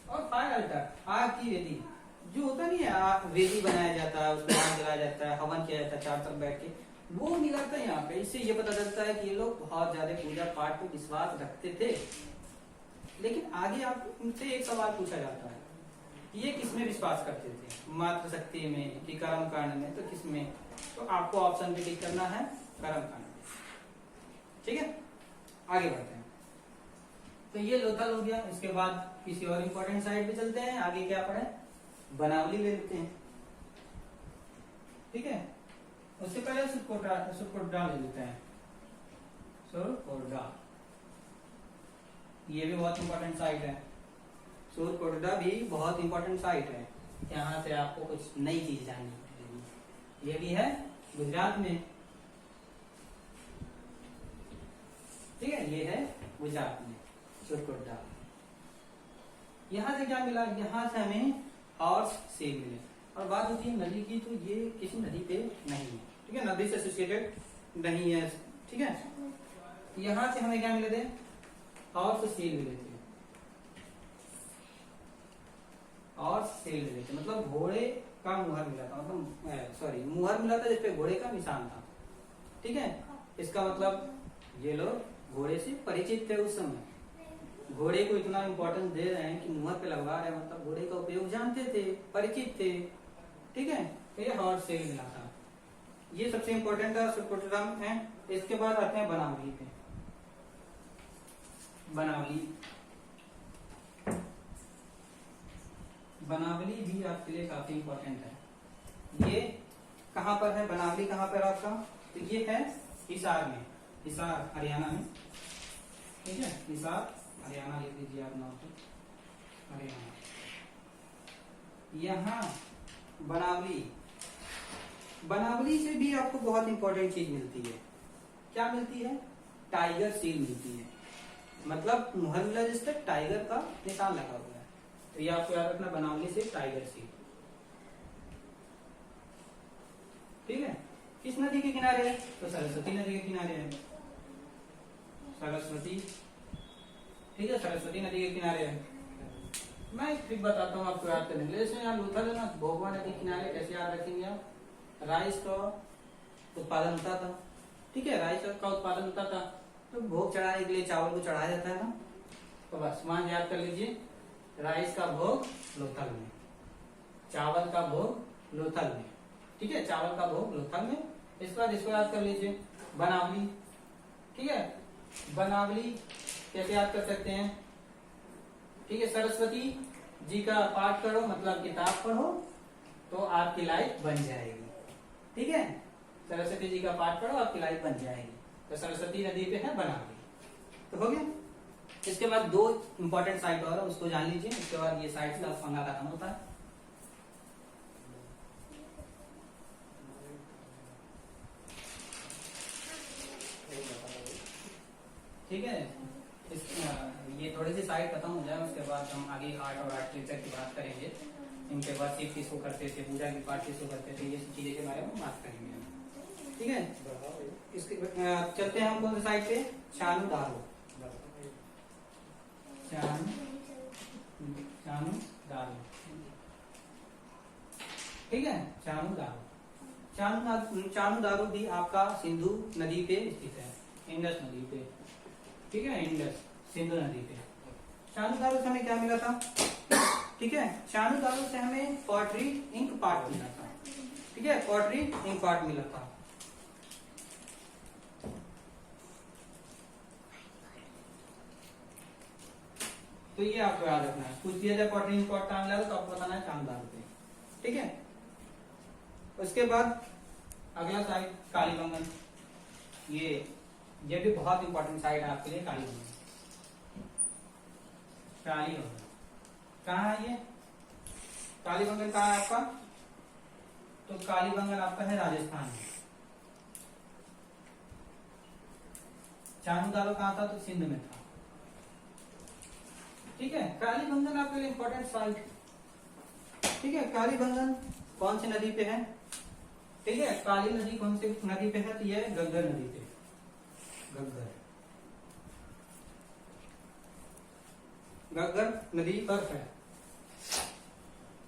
[SPEAKER 1] और फायर अल्टर, आग की वेदी, जो होता नहीं है आग वेदी बनाया जाता है, उसमें आग जलाया जाता है, हवन किया जाता है चारों तरफ बैठ के, वो मिला था यहाँ पे। इससे ये पता चलता है कि ये लोग बहुत ज्यादा पूजा पाठ पे विश्वास रखते थे। लेकिन आगे आप उनसे एक सवाल पूछा जाता है, ये किसमें विश्वास करते थे, मात्र शक्ति में कि कर्म कांड में, तो किसमें? तो आपको ऑप्शन भी टिक करना है, कर्म कांड। ठीक है, आगे बढ़ते हैं। तो ये लोथल हो गया। इसके बाद किसी और इंपॉर्टेंट साइड पे चलते हैं। आगे क्या पढ़े, बनावली ले लेते हैं। ठीक है, उससे पहले सुरकोटडा ले लेते हैं। सुरकोटडा, ये भी बहुत इंपॉर्टेंट साइट है। सुरकोटडा भी बहुत इंपॉर्टेंट साइट है, यहाँ से आपको कुछ नई चीज जाननी पड़ेगी। ये भी है गुजरात में। ठीक है, ये है गुजरात में सुरकोटडा। यहाँ से क्या मिला, यहाँ से हमें हॉर्स सील मिले। और बात होती है नदी की, तो ये किसी नदी पे नहीं है। ठीक है, नदी से एसोसिएटेड नहीं है। ठीक है, यहाँ से हमें क्या मिले थे, हॉर्स सील मिले थे। और सील मिले थे मतलब घोड़े का मुहर मिला था, मतलब सॉरी मुहर मिला था जिसपे घोड़े का निशान था। ठीक है, इसका मतलब ये लोग घोड़े से परिचित थे उस समय। घोड़े को इतना इम्पोर्टेंस दे रहे हैं कि मुहर पे लगवा रहे हैं, मतलब घोड़े का उपयोग जानते थे, परिचित थे। ठीक है, तो ये हॉर्स सील मिला था, ये सबसे इम्पोर्टेंट था सुरकोटडा में। इसके बाद आते हैं बनावली पे। बनावली भी आपके लिए काफी इम्पोर्टेंट है। ये कहाँ पर है, बनावली कहाँ पर आपका, तो ये है हिसार में, हिसार हरियाणा में। ठीक है, हिसार हरियाणा लिख लीजिए आप नाम पे, हरियाणा। यहाँ बनावली, बनावली से भी आपको बहुत इंपॉर्टेंट चीज मिलती है। क्या मिलती है, टाइगर सील मिलती है। मतलब मुहर मिला जिस पर टाइगर का निशान लगा हुआ है, तो ये आपको याद रखना, बनावली से टाइगर सील। ठीक है, किस नदी के किनारे है, तो सरस्वती नदी के किनारे है, सरस्वती। ठीक है, सरस्वती नदी के किनारे है। मैं एक ट्रिक बताता हूँ आपको याद करने के लिए। जैसे यहाँ लोथल है ना, भोगवा नदी के किनारे, कैसे याद रखेंगे आप, राइस का उत्पादन होता था। ठीक है, राइस का उत्पादन होता था, तो भोग चढ़ाने के लिए चावल को चढ़ाया जाता है ना, तो बस मान याद कर लीजिए, राइस का भोग लोथल में, चावल का भोग लोथल में। ठीक है, चावल का भोग लोथल में। इसके बाद इसको याद कर लीजिए, बनावली। ठीक है, बनावली कैसे याद कर सकते हैं, ठीक है, सरस्वती जी का पाठ करो, मतलब किताब पढ़ो, तो आपकी लाइफ बन जाएगी। ठीक है, सरस्वती जी का पाठ पढ़ो, आपकी लाइफ बन जाएगी। तो सरस्वती नदी पे है बनावली, तो हो गया। इसके बाद दो इंपॉर्टेंट साइट और है, उसको जान लीजिए। उसके बाद ये साइट का पंगा खत्म होता है। ठीक है, ये थोड़ी सी साइट खत्म हो जाए, उसके बाद हम आगे आर्ट और आर्किटेक्चर की बात करेंगे। इनके बाद शिव किसको करते थे, पूजा की पाठ किसको करते थे, ये सब चीजें के बारे में बात करेंगे हम। ठीक है, इसके चलते हैं हम कौन सी साइड पे, चानू दारो। चानू दारो, ठीक है, चानू दारो। चानू दारो भी आपका सिंधु नदी पे स्थित है, इंडस नदी पे। ठीक है, इंडस सिंधु नदी पे। चानू दारो से हमें क्या मिला था, ठीक है, चानू दारो से हमें पॉटरी इंक पार्ट मिला था। ठीक है, पॉटरी इंक पार्ट मिला था। तो ये आपको याद रखना है, पूछ दिया जाए पॉटरी इंक पार्ट कहाँ मिला था, तो आपको बताना है चानू दारो पे। ठीक है, उसके बाद अगला साइट कालीबंगन। ये भी बहुत इंपॉर्टेंट साइट है आपके लिए, कालीबंगन। कालीबंगन कहाँ है, ये कालीबंगन कहाँ है आपका, तो कालीबंगन आपका है राजस्थान में। चानू दारो कहाँ था, तो सिंध में था। ठीक है, कालीबंगन आपके लिए इंपॉर्टेंट साइट। ठीक है, कालीबंगन कौन सी नदी पे है, ठीक है। काली नदी कौन सी नदी पे है? तो ये घग्गर नदी पे, घग्गर घग्गर नदी पर है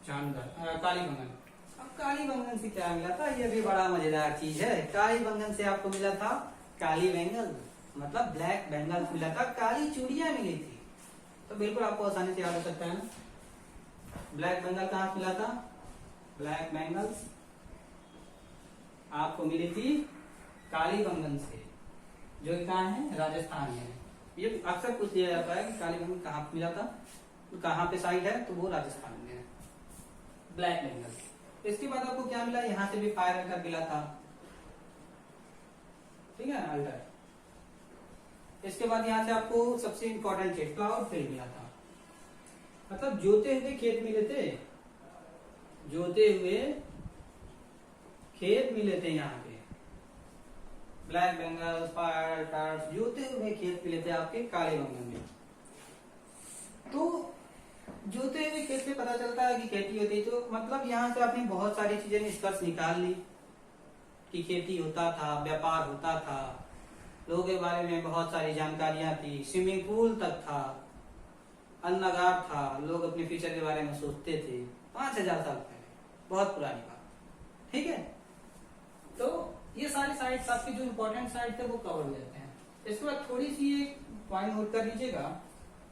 [SPEAKER 1] जानदार कालीबंगन। अब कालीबंगन से क्या मिला था? ये भी बड़ा मजेदार चीज है। कालीबंगन से आपको मिला था काली बेंगल, मतलब ब्लैक बेंगल मिला था, काली चूड़ियां मिली थी। तो बिल्कुल आपको आसानी से याद हो सकता है ना। ब्लैक बेंगल कहाँ मिला था? ब्लैक बेंगल आपको मिली थी कालीबंगन से, जो कहाँ है? राजस्थान में। ये अक्सर पूछ लिया जाता है कि कालीबंगन कहाँ मिला था, तो कहाँ पे साइड है? तो वो राजस्थान में है, ब्लैक बेंगल। इसके बाद आपको क्या मिला? यहाँ से भी फायर अल्टर मिला था, ठीक है, अल्टर। इसके बाद यहाँ से आपको सबसे इंपॉर्टेंट चीज क्लाउड फील्ड मिला था, मतलब जोते हुए खेत मिले थे, जोते हुए खेत मिले थे यहाँ पे। ब्लैक बेंगल, फायर टार्स, जोते हुए खेत मिले थे आपके कालीबंगन में। तो जोते हुए खेत से पता चलता है कि खेती होती है। तो मतलब यहाँ से आपने बहुत सारी चीजें निष्कर्ष निकाल ली कि खेती होता था, व्यापार होता था, लोगों के बारे में बहुत सारी जानकारियां थी, स्विमिंग पूल तक था, अन्नगार था, लोग अपने फ्यूचर के बारे में सोचते थे 5000 साल पहले, बहुत पुरानी बात। ठीक है, तो ये सारे साइट्स आपके जो इम्पोर्टेंट साइट थे वो कवर हो जाते हैं। इसके बाद थोड़ी सी एक पॉइंट नोट कर लीजिएगा,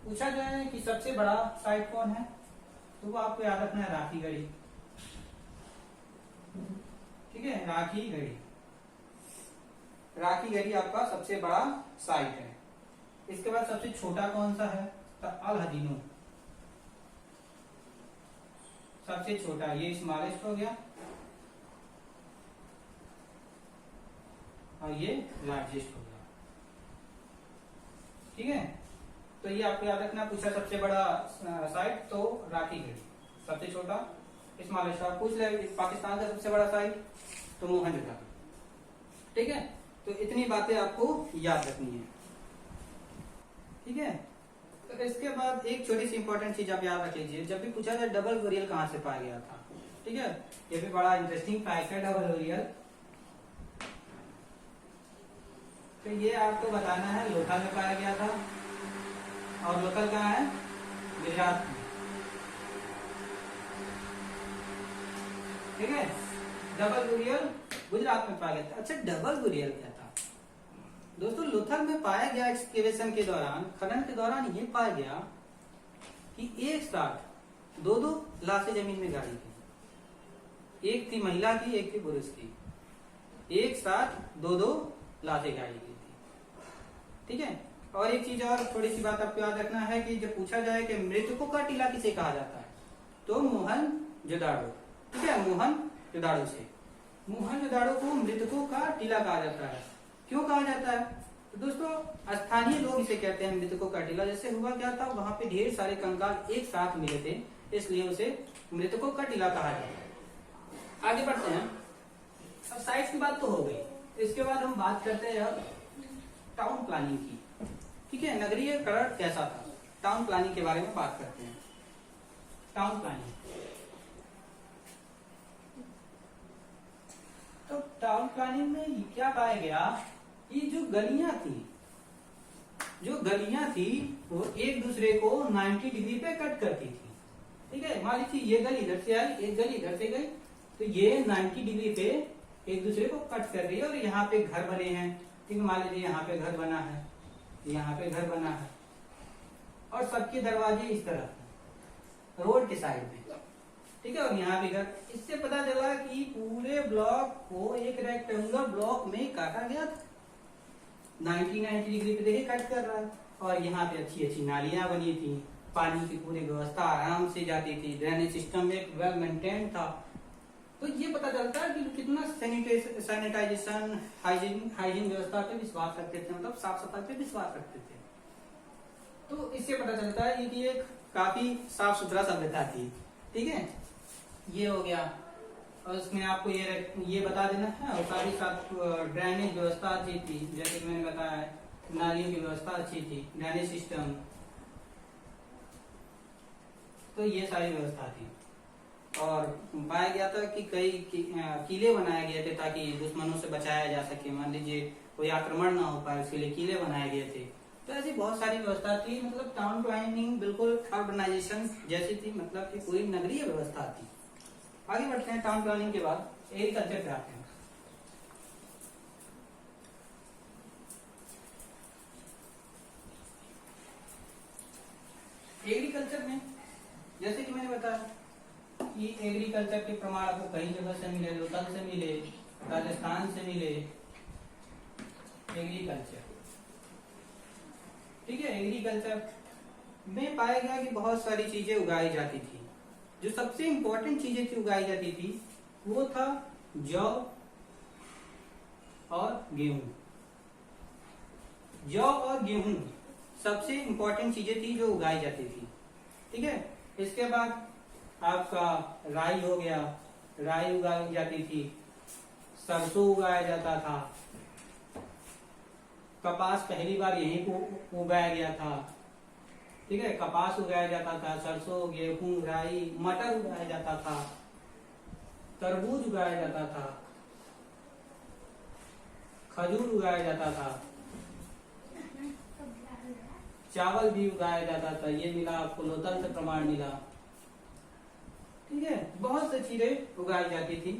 [SPEAKER 1] पूछा जाए कि सबसे बड़ा साइट कौन है, तो वो आपको याद रखना है राखी गढ़ी। ठीक है, राखी गढ़ी, राखी गढ़ी आपका सबसे बड़ा साइट है। इसके बाद सबसे छोटा कौन सा है? तो अल हदीनो, सबसे छोटा, ये स्मॉलेस्ट हो गया और ये लार्जेस्ट हो गया। ठीक है, तो ये आपको याद रखना, पूछा सबसे बड़ा साइट तो राखी गढ़ी, सबसे छोटा स्मॉलेस्ट। आप पूछ ले पाकिस्तान का सबसे बड़ा साइट तो मोहनजोदड़ो। ठीक है, तो इतनी बातें आपको याद रखनी है। ठीक है, तो इसके बाद एक छोटी सी इंपॉर्टेंट चीज आप याद रख लीजिए, जब भी पूछा जाए डबल ओरियल कहां से पाया गया था। ठीक है, ये भी बड़ा इंटरेस्टिंग फैक्ट है डबल ओरियल। तो ये आपको बताना है लोथल में पाया गया था, और लोथल कहाँ है? गुजरात में। ठीक है, डबल ओरियल गुजरात में पाया गया था। अच्छा, डबल ओरियल क्या था दोस्तों? लोथल में पाया गया एक्सकेवेशन के दौरान, खनन के दौरान ये पाया गया कि एक साथ दो लाशें जमीन में गाड़ी थी, एक थी महिला की, एक थी पुरुष की, एक साथ दो लाशें गाड़ी की थी। ठीक है, और एक चीज और थोड़ी सी बात आपको याद रखना है कि जब पूछा जाए कि मृतकों का टीला किसे कहा जाता है, तो मोहनजोदड़ो। ठीक है, मोहनजोदड़ो से, मोहनजोदड़ो को मृतकों का टीला कहा जाता है। क्यों कहा जाता है? तो दोस्तों स्थानीय लोग इसे कहते हैं मृतकों का टीला। जैसे हुआ क्या था, वहां पे ढेर सारे कंकाल एक साथ मिले थे, इसलिए उसे मृतकों का टीला कहा जाता है। आगे बढ़ते हैं। अब साइट्स की बात तो हो गई, इसके बाद हम बात करते हैं अब टाउन प्लानिंग की। ठीक है, नगरीयकरण कैसा था, टाउन प्लानिंग के बारे में बात करते हैं। टाउन प्लानिंग, तो टाउन प्लानिंग में क्या पाया गया कि जो गलियां थी वो एक दूसरे को 90 डिग्री पे कट करती थी। ठीक है, मान लीजिए ये गली इधर से आई, एक गली इधर से गई, तो ये 90 डिग्री पे एक दूसरे को कट कर रही है। और यहाँ पे घर बने हैं, ठीक है, मान लीजिए यहाँ पे घर बना है, यहाँ पे घर बना है, और सबके दरवाजे इस तरफ रोड के साइड में। ठीक है, और यहाँ भी घर। इससे पता चला कि पूरे ब्लॉक को एक रेक्टेंगुलर ब्लॉक में काटा गया था, 90 डिग्री पे देखिए कट कर रहा है। और यहाँ पे अच्छी अच्छी नालियां बनी थी, पानी की पूरी व्यवस्था आराम से जाती थी, ड्रेनेज सिस्टम एक वेल मेंटेन था। तो ये पता चलता है कि कितना सैनिटाइजेशन, हाइजीन व्यवस्था पे विश्वास रखते थे, मतलब साफ सफाई पे विश्वास रखते थे। तो इससे पता चलता है कि एक काफी साफ सुथरा सभ्यता थी। ठीक है, ये हो गया। और उसमें आपको ये बता देना है, और साथ ही साथ ड्रेनेज व्यवस्था अच्छी थी, जैसे कि मैंने बताया, नालियों की व्यवस्था अच्छी थी, ड्रेनेज सिस्टम, तो ये सारी व्यवस्था थी। और पाया गया था कि कई किले बनाए गए थे ताकि दुश्मनों से बचाया जा सके। मान लीजिए कोई आक्रमण ना हो पाए, उसके लिए किले बनाए गए थे। तो ऐसी बहुत सारी व्यवस्था थी, मतलब टाउन प्लानिंग बिल्कुल अर्बनाइजेशन जैसी थी, मतलब कि पूरी नगरीय व्यवस्था थी। आगे बढ़ते हैं, टाउन प्लानिंग के बाद एग्रीकल्चर पे आते हैं। एग्रीकल्चर में जैसे कि मैंने बताया कि एग्रीकल्चर के प्रमाण आपको कई जगह से मिले, लोकल से मिले, राजस्थान से मिले। एग्रीकल्चर, ठीक है, एग्रीकल्चर में पाया गया कि बहुत सारी चीजें उगाई जाती थी। जो सबसे इंपॉर्टेंट चीजें थी उगाई जाती थी वो था जौ और गेहूं। जौ और गेहूं सबसे इंपॉर्टेंट चीजें थी जो उगाई जाती थी, ठीक है। इसके बाद आपका राई हो गया, राई उगाई जाती थी, सरसों उगाया जाता था, कपास पहली बार यहीं को उगाया गया था, ठीक है। कपास उगाया जाता था, सरसों, गेहूं, राई, मटर उगाया जाता था, तरबूज उगाया जाता था, खजूर उगाया जाता था, चावल भी उगाया जाता था। ये मिला आपको, लोथल से प्रमाण मिला, ठीक है। बहुत सी चीजें उगाई जाती थी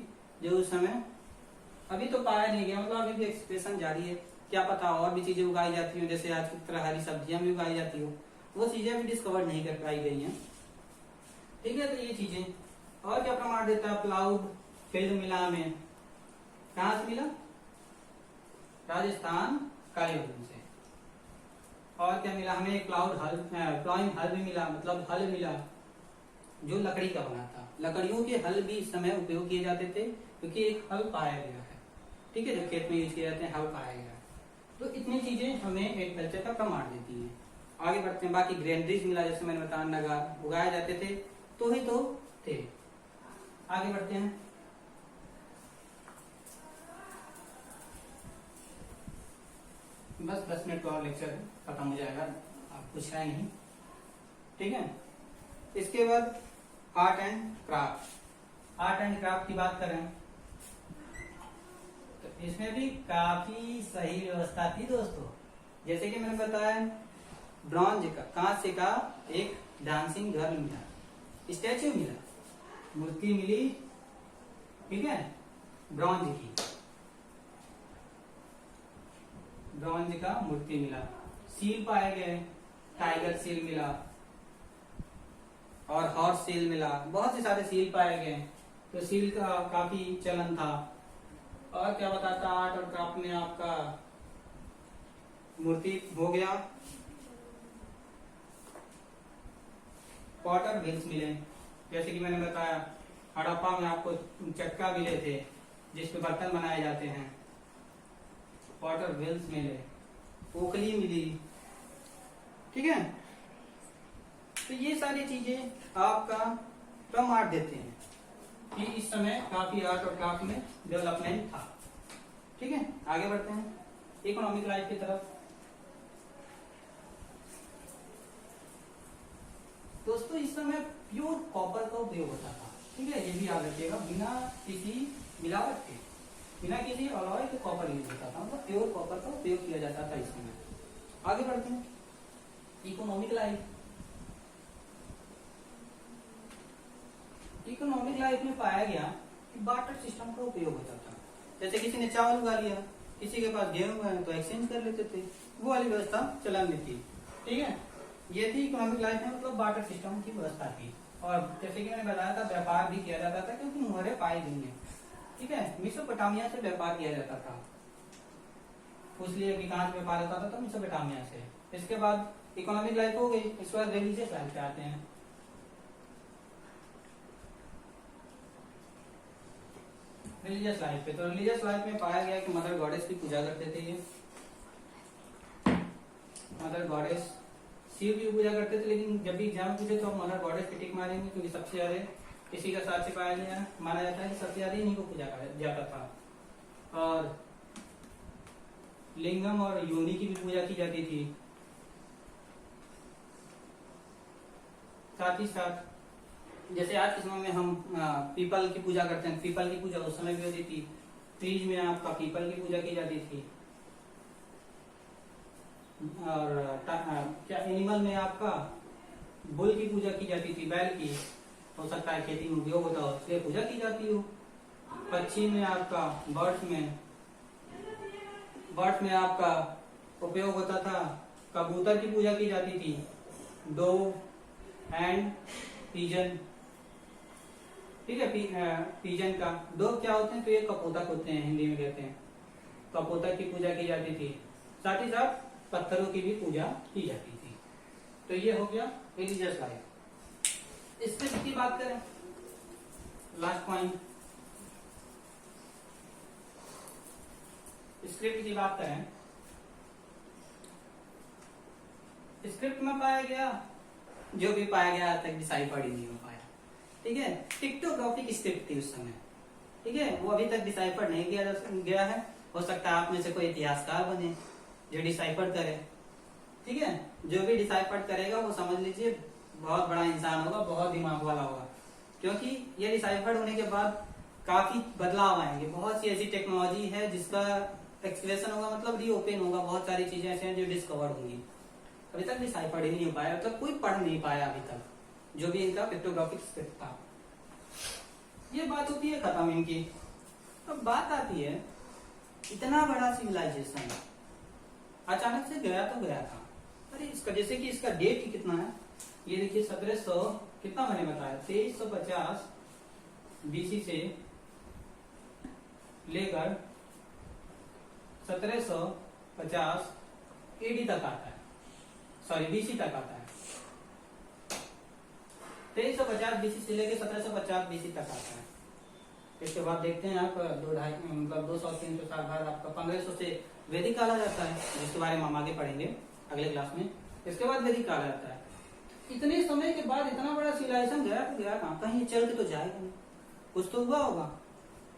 [SPEAKER 1] जो उस समय अभी तो पाया नहीं गया, मतलब अभी भी एक्सप्रेशन जारी है। क्या पता और भी चीजें उगाई जाती हो, जैसे आज की तरह हरी सब्जियां भी उगाई जाती हो, वो चीजें अभी डिस्कवर नहीं कर पाई गई हैं, ठीक है। तो ये चीजें और क्या प्रमाण देता है, प्लाउड फील्ड मिला में, कहां से मिला, राजस्थान कालीबंगन से। और क्या मिला हमें, प्लाउड हल, प्लाइंग हल भी मिला, मतलब हल मिला जो लकड़ी का बना था। लकड़ियों के हल भी इस समय उपयोग किए जाते थे क्योंकि एक हल पाया गया है, ठीक है, जो खेत में यूज किए जाते हैं, हल पाया गया है। तो इतनी चीजें हमें एग्रीकल्चर का प्रमाण देती हैं। आगे बढ़ते हैं, बाकी ग्रेनरीज मिला, जैसे मैंने बताया नगार उगाए जाते थे तो ही तो थे। आगे बढ़ते हैं, बस 10 मिनट का और लेक्चर खत्म हो जाएगा, आप कुछ है नहीं, ठीक है। इसके बाद art and craft. Art and craft की बात करें तो इसमें भी काफी सही व्यवस्था थी दोस्तों। जैसे कि मैंने बताया ब्रॉन्ज का, कांस्य का एक डांसिंग गर्ल मिला, स्टैच्यू मिला, मूर्ति मिली, ठीक है, ब्रॉन्ज की, ब्रॉन्ज का मूर्ति मिला। सील पाए गए, टाइगर सील मिला और हॉर्स सील मिला, बहुत से सारे सील पाए गए। तो सील का काफी चलन था। और क्या बताता आर्ट और क्राफ्ट में आपका मूर्ति हो गया, पॉटर व्हील्स मिले, जैसे कि मैंने बताया हड़प्पा में आपको चक्का मिले थे जिसपे बर्तन बनाए जाते हैं, पॉटर व्हील्स मिले, ओखली मिली, ठीक है। तो ये सारी चीजें आपका प्रमाण देते हैं कि इस समय काफी आर्ट और क्राफ्ट में डेवलपमेंट था, ठीक है। आगे बढ़ते हैं इकोनॉमिक लाइफ की तरफ। दोस्तों इस समय प्योर कॉपर का उपयोग होता था, ठीक है, ये भी याद रखिएगा, बिना किसी मिलावट के, बिना किसी अलॉय के कॉपर यूज होता था, मतलब प्योर कॉपर का उपयोग किया जाता था इस समय। आगे बढ़ते हैं इकोनॉमिक लाइफ। इकोनॉमिक लाइफ में पाया गया कि बार्टर सिस्टम का उपयोग होता था। जैसे किसी ने चावल उगा लिया, किसी के पास गेहूं है तो एक्सचेंज कर लेते थे, वो वाली व्यवस्था चलन में थी, ठीक है। ये थी इकोनॉमिक लाइफ में, मतलब बार्टर सिस्टम की व्यवस्था थी। और जैसे कि मैंने बताया था व्यापार भी किया जाता था क्योंकि मुहरे पाई गई है, ठीक है। मेसोपोटामिया से व्यापार किया जाता था, इसलिए अधिकांश व्यापार होता था तो मेसोपोटामिया से। इसके बाद इकोनॉमिक लाइफ हो गई, इसके बाद रिलीजियस लाइफ पे आते हैं। रिलीजियस लाइफ पे, तो रिलीजियस लाइफ में पाया गया कि मदर गॉडेस की पूजा करते थे ये, मदर गॉडेस, शिव की पूजा करते थे, लेकिन जब भी एग्जाम पूछे तो मदर गॉडेस की टिक मारेंगे क्योंकि सबसे ज्यादा किसी का साक्ष्य पाया गया, माना जाता है कि सबसे ज्यादा इन्हीं को पूजा करा जाता था। और लिंगम और योनि की भी पूजा की जाती थी। साथ ही साथ जैसे आज के समय में हम पीपल की पूजा करते हैं, पीपल की पूजा उस समय भी होती थी। तीज में आपका पीपल की पूजा की जाती थी। और क्या एनिमल में आपका बुल की पूजा की जाती थी, बैल की। हो सकता है खेती में उपयोग होता हो इसलिए पूजा की जाती हो। पक्षी में आपका बर्ड्स में आपका उपयोग होता था, कबूतर की पूजा की जाती थी, डोव एंड पीजन। ठीक है, पीजन का डोव क्या होते हैं, तो ये कपोतक होते हैं, हिंदी में कहते हैं। कपोतक की पूजा की जाती थी। साथ ही साथ पत्थरों की भी पूजा की जाती थी। तो ये हो गया रिलीजियस लाइफ। स्क्रिप्ट की बात करें, लास्ट पॉइंट, स्क्रिप्ट की बात करें, स्क्रिप्ट में पाया गया जो भी पाया गया आज तक डिसाइफर्ड ही नहीं हो पाया। ठीक है, क्रिप्टोग्राफिक स्क्रिप्ट थी उस समय। ठीक है, वो अभी तक डिसाइफर्ड नहीं किया गया है। हो सकता है आप में से कोई इतिहासकार बने जो डिसाइफर करे। ठीक है, जो भी डिसाइफर करेगा वो समझ लीजिए बहुत बड़ा इंसान होगा, बहुत दिमाग वाला होगा, क्योंकि ये डिसाइफर होने के बाद काफी बदलाव आएंगे। बहुत सी ऐसी टेक्नोलॉजी है जिसका एक्सप्रेशन होगा, मतलब रीओपन होगा। बहुत सारी चीजें ऐसे हैं जो डिस्कवर होंगी, अभी तक डिसाइफर ही नहीं हो पाया, मतलब कोई पढ़ नहीं पाया अभी तक जो भी इनका क्रिप्टोग्राफिक स्क्रिप्ट था। ये बात होती है खत्म इनकी। अब बात आती है, इतना बड़ा सिविलाइजेशन अचानक से गया तो गया था। अरे इसका जैसे कि इसका डेट ही कितना है, ये देखिए 1700 कितना मैंने बताया, 2350 बीसी से लेकर 1750 एडी तक आता है, सॉरी बीसी तक आता है। 2350 बीसी से लेकर 1750 बीसी तक आता है। इसके बाद देखते हैं आप 200-300 साल बाद आपका 1500 से वैदिक काल आ जाता है, जिसके बारे में हम आगे पढ़ेंगे अगले क्लास में। इसके बाद वैदिक काल आता है। इतने समय के बाद इतना बड़ा सिविलाइजेशन गया तो गया कहाँ, कहीं चल के तो जाएगा नहीं, कुछ तो हुआ होगा।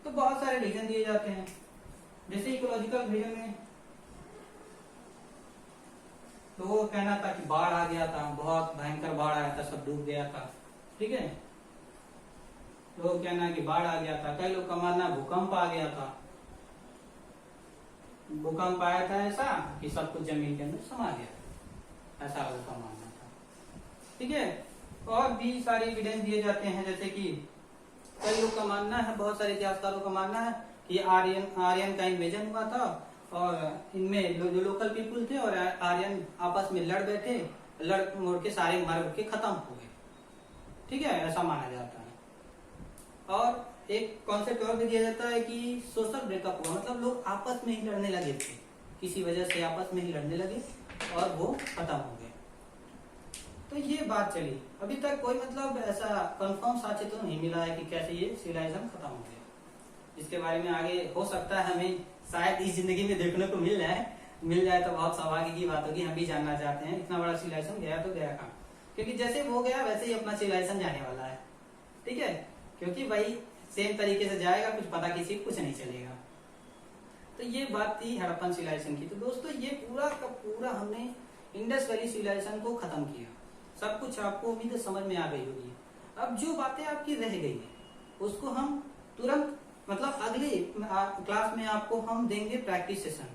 [SPEAKER 1] तो बहुत सारे रीजन दिए जाते हैं, जैसे इकोलॉजिकल रीजन में तो वो कहना था कि बाढ़ आ गया था, बहुत भयंकर बाढ़ आया था, सब डूब गया था। ठीक है, लोग कहना है कि बाढ़ आ गया था। कई लोग का मानना भूकंप आ गया था, भूकंप आया था ऐसा कि सब कुछ जमीन के अंदर समा गया, ऐसा लोग का मानना था। ठीक है, और भी सारे एविडेंस दिए जाते हैं, जैसे कि कई लोग का मानना है, बहुत सारे इतिहासकारों का मानना है कि आर्यन का इन्वेजन हुआ था और इनमें जो लोकल पीपुल थे और आर्यन आपस में लड़ बैठे, लड़ मोड़ के सारे मर के खत्म हो गए। ठीक है, ऐसा माना जाता है। और एक कॉन्सेप्ट और भी दिया जाता है कि सोशल ब्रेकअप हुआ, मतलब लोग आपस में ही लड़ने लगे थे, किसी वजह से आपस में ही लड़ने लगे और वो खत्म हो गए। तो ये बात चली, अभी तक कोई मतलब ऐसा कंफर्म साक्ष्य तो नहीं मिला है कि कैसे ये सिविलाइजेशन खत्म हो गया। इसके बारे में आगे हो सकता है हमें शायद इस जिंदगी में देखने को मिल जाए तो बहुत सौभाग्य की बात होगी। हम भी जानना चाहते हैं इतना बड़ा सिविलाइजेशन गया तो गया कहाँ, क्योंकि जैसे वो गया वैसे ही अपना सिविलाइजेशन जाने वाला है। ठीक है, क्योंकि भाई सेम तरीके से जाएगा, कुछ पता किसी को कुछ नहीं चलेगा। तो ये बात थी हड़प्पन सिविलाइजेशन की। तो दोस्तों ये पूरा का पूरा हमने इंडस वैली सिविलाइजेशन को खत्म किया। सब कुछ आपको उम्मीद है समझ में आ गई होगी। अब जो बातें आपकी रह गई है उसको हम तुरंत मतलब अगले क्लास में आपको हम देंगे प्रैक्टिस सेशन।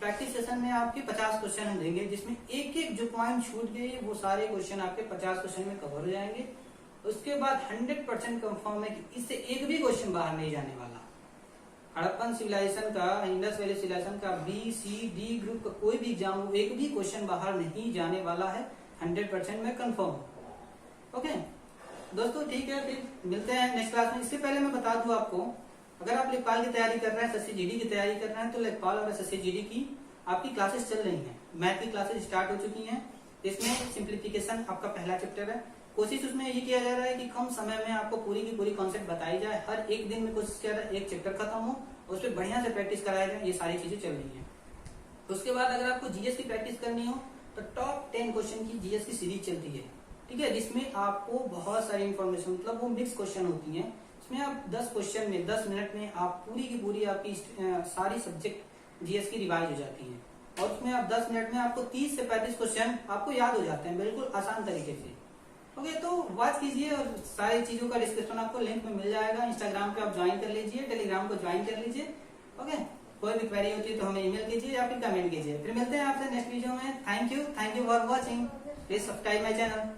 [SPEAKER 1] प्रैक्टिस सेशन में आपके 50 क्वेश्चन हम देंगे, जिसमें एक एक जो पॉइंट छूट गए वो सारे क्वेश्चन आपके 50 क्वेश्चन में कवर हो जाएंगे। उसके बाद 100% कंफर्म है कि इससे एक भी क्वेश्चन बाहर नहीं जाने वाला। हड़प्पन सिविलाइजेशन का, इंडस वैली सिविलाइजेशन का बी सी डी ग्रुप का कोई भी एग्जाम हो, एक भी क्वेश्चन बाहर नहीं जाने वाला है, 100% में कंफर्म। ओके दोस्तों, ठीक है, फिर मिलते हैं नेक्स्ट क्लास में। इससे पहले मैं बता दूं आपको, अगर आप लेखपाल की तैयारी कर रहे हैं, एसएससी जीडी की तैयारी कर रहे हैं, तो लेखपाल और एसएससी जीडी की आपकी क्लासेस चल रही हैं। मैथ की क्लासेस स्टार्ट हो चुकी हैं। इसमें सिंप्लीफिकेशन आपका पहला चैप्टर है। कोशिश उसमें ये किया जा रहा है कि कम समय में आपको पूरी की पूरी कॉन्सेप्ट बताई जाए। हर एक दिन में कोशिश किया जाए एक चैप्टर खत्म हो, उस पर बढ़िया से प्रैक्टिस कराया जाए। ये सारी चीजें चल रही है। उसके बाद अगर आपको जीएस की प्रैक्टिस करनी हो तो टॉप 10 क्वेश्चन की जीएस की सीरीज चलती है। ठीक है, जिसमें आपको बहुत सारी इंफॉर्मेशन, मतलब वो मिक्स क्वेश्चन होती है। इसमें आप 10 क्वेश्चन में 10 मिनट में आप पूरी की पूरी आपकी सारी सब्जेक्ट जीएस की रिवाइज हो जाती है। और उसमें आप 10 मिनट में आपको 30 से 35 क्वेश्चन आपको याद हो जाते हैं बिल्कुल आसान तरीके से। ओके, तो वॉच कीजिए और सारी चीजों का डिस्क्रिप्शन आपको लिंक में मिल जाएगा। इंस्टाग्राम पे आप ज्वाइन कर लीजिए, टेलीग्राम को ज्वाइन कर लीजिए। ओके, कोई भी क्वेरी होती है तो हमें ईमेल कीजिए या फिर कमेंट कीजिए। फिर मिलते हैं आपसे नेक्स्ट वीडियो में। Thank you for watching. Please subscribe my channel.